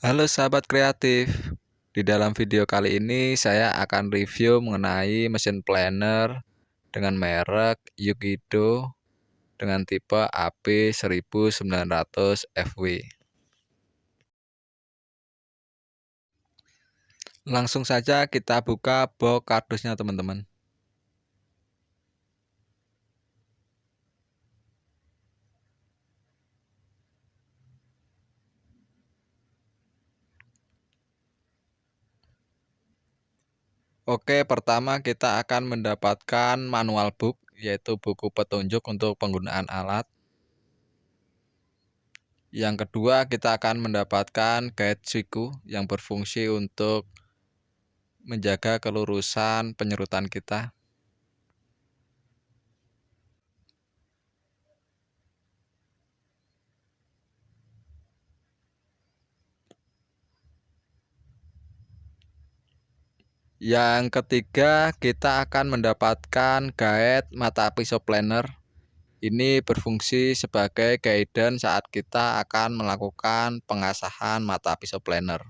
Halo sahabat kreatif, di dalam video kali ini saya akan review mengenai mesin planner dengan merek Yukido dengan tipe AP1900 FW. Langsung saja kita buka box kardusnya teman-teman. Oke, pertama kita akan mendapatkan manual book, yaitu buku petunjuk untuk penggunaan alat. Yang kedua, kita akan mendapatkan guide siku yang berfungsi untuk menjaga kelurusan penyerutan kita. Yang ketiga, kita akan mendapatkan guide mata pisau planner. Ini berfungsi sebagai guidance saat kita akan melakukan pengasahan mata pisau planner.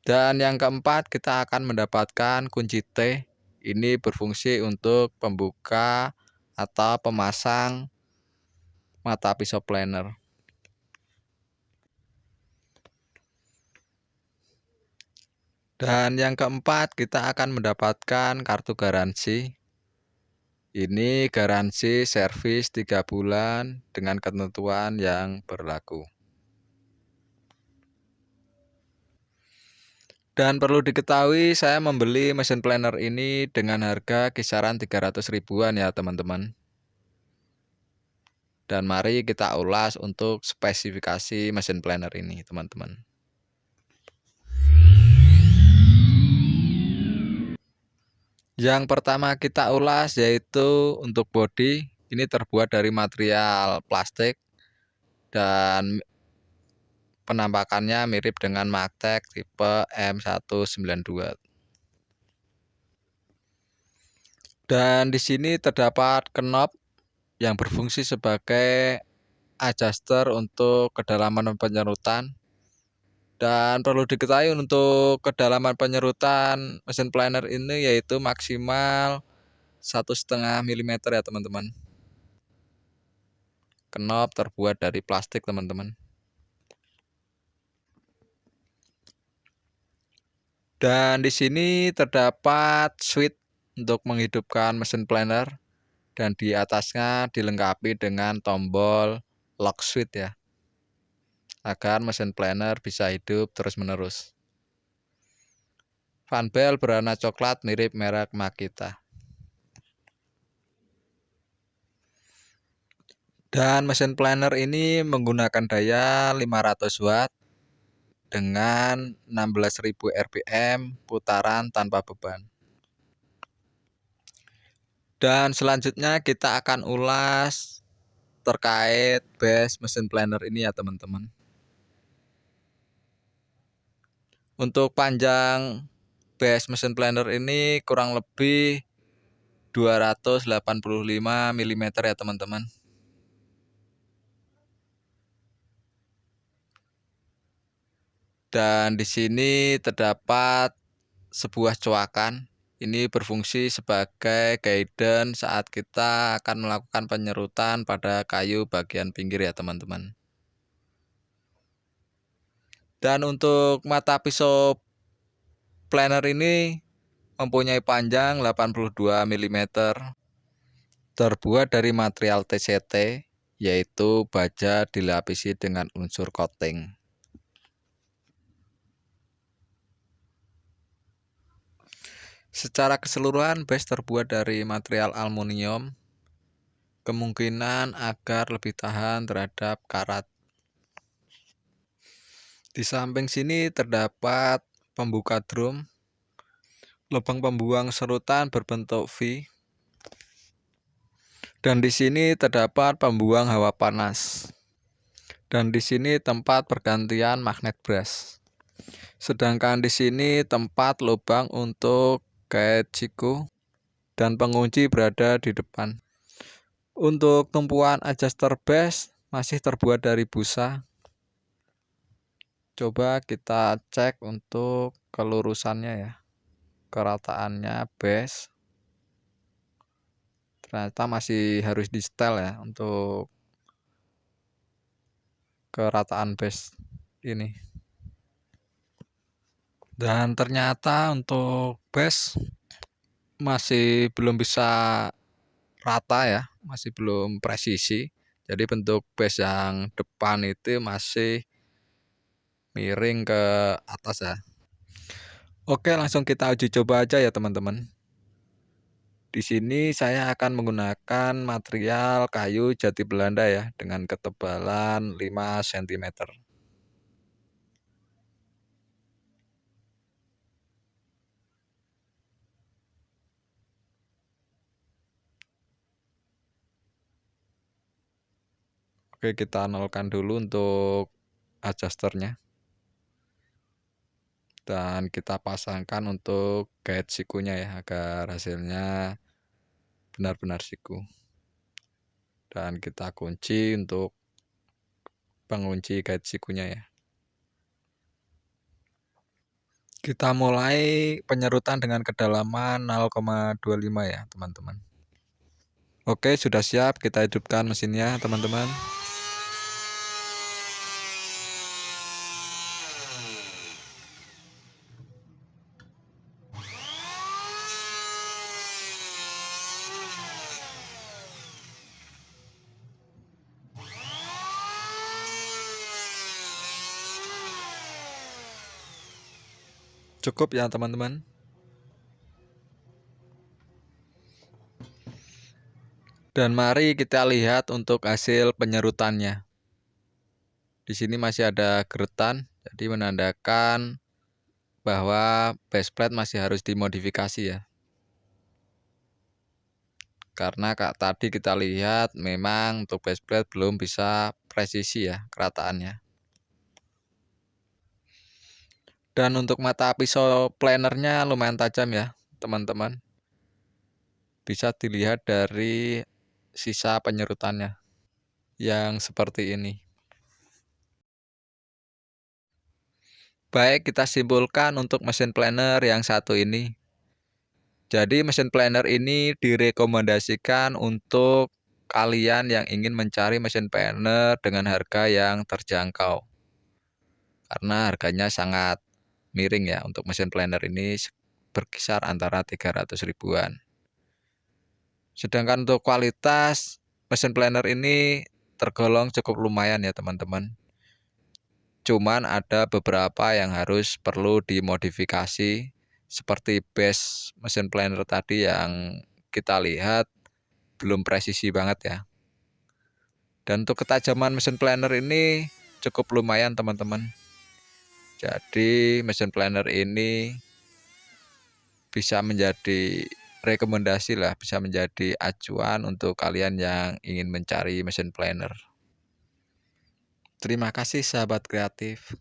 Dan yang keempat, kita akan mendapatkan kunci T. Ini berfungsi untuk pembuka atau pemasang mata pisau planner. Dan yang keempat, kita akan mendapatkan kartu garansi. Ini garansi servis 3 bulan dengan ketentuan yang berlaku. Dan perlu diketahui saya membeli mesin planner ini dengan harga kisaran 300 ribuan ya teman-teman. Dan mari kita ulas untuk spesifikasi mesin planner ini teman-teman. Yang pertama kita ulas yaitu untuk bodi. Ini terbuat dari material plastik dan penampakannya mirip dengan Magtech tipe M192. Dan di sini terdapat knob yang berfungsi sebagai adjuster untuk kedalaman penyerutan. Dan perlu diketahui untuk kedalaman penyerutan mesin planner ini yaitu maksimal 1,5 mm ya teman-teman. Knob terbuat dari plastik teman-teman. Dan di sini terdapat switch untuk menghidupkan mesin planner dan di atasnya dilengkapi dengan tombol lock switch ya, agar mesin planner bisa hidup terus-menerus. Fan bell berwarna coklat mirip merek Makita. Dan mesin planner ini menggunakan daya 500 watt dengan 16.000 rpm putaran tanpa beban. Dan selanjutnya kita akan ulas terkait base mesin planner ini ya teman-teman. Untuk panjang base mesin planner ini kurang lebih 285 mm ya teman-teman. Dan di sini terdapat sebuah coakan. Ini berfungsi sebagai guidance saat kita akan melakukan penyerutan pada kayu bagian pinggir ya teman-teman. Dan untuk mata pisau planner ini mempunyai panjang 82 mm, terbuat dari material TCT, yaitu baja dilapisi dengan unsur coating. Secara keseluruhan base terbuat dari material aluminium, kemungkinan agar lebih tahan terhadap karat. Di samping sini terdapat pembuka drum, lubang pembuang serutan berbentuk V, dan di sini terdapat pembuang hawa panas. Dan di sini tempat pergantian magnet brush. Sedangkan di sini tempat lubang untuk guide siku dan pengunci berada di depan. Untuk tumpuan adjuster base masih terbuat dari busa. Coba kita cek untuk kelurusannya ya, kerataannya base. Ternyata masih harus di setel ya untuk kerataan base ini. Dan ternyata untuk base masih belum bisa rata ya, masih belum presisi. Jadi bentuk base yang depan itu masih miring ke atas ya. Oke, langsung kita uji coba aja ya teman-teman. Di sini saya akan menggunakan material kayu jati Belanda ya dengan ketebalan 5 cm. Oke, kita nolkan dulu untuk adjusternya. Dan kita pasangkan untuk guide sikunya ya agar hasilnya benar-benar siku. Dan kita kunci untuk pengunci guide sikunya ya. Kita mulai penyerutan dengan kedalaman 0,25 ya teman-teman. Oke, sudah siap, kita hidupkan mesinnya teman-teman. Cukup ya teman-teman. Dan mari kita lihat untuk hasil penyerutannya. Di sini masih ada geretan, jadi menandakan bahwa base plate masih harus dimodifikasi ya. Karena tadi kita lihat memang untuk base plate belum bisa presisi ya kerataannya. Dan untuk mata pisau planernya lumayan tajam ya teman-teman. Bisa dilihat dari sisa penyerutannya yang seperti ini. Baik, kita simpulkan untuk mesin planer yang satu ini. Jadi mesin planer ini direkomendasikan untuk kalian yang ingin mencari mesin planer dengan harga yang terjangkau. Karena harganya sangat miring ya untuk mesin planer ini berkisar antara 300 ribuan. Sedangkan untuk kualitas mesin planer ini tergolong cukup lumayan ya teman-teman. Cuman ada beberapa yang harus perlu dimodifikasi seperti base mesin planer tadi yang kita lihat belum presisi banget ya. Dan untuk ketajaman mesin planer ini cukup lumayan teman-teman. Jadi mesin planer ini bisa menjadi rekomendasi lah, bisa menjadi acuan untuk kalian yang ingin mencari mesin planer. Terima kasih sahabat kreatif.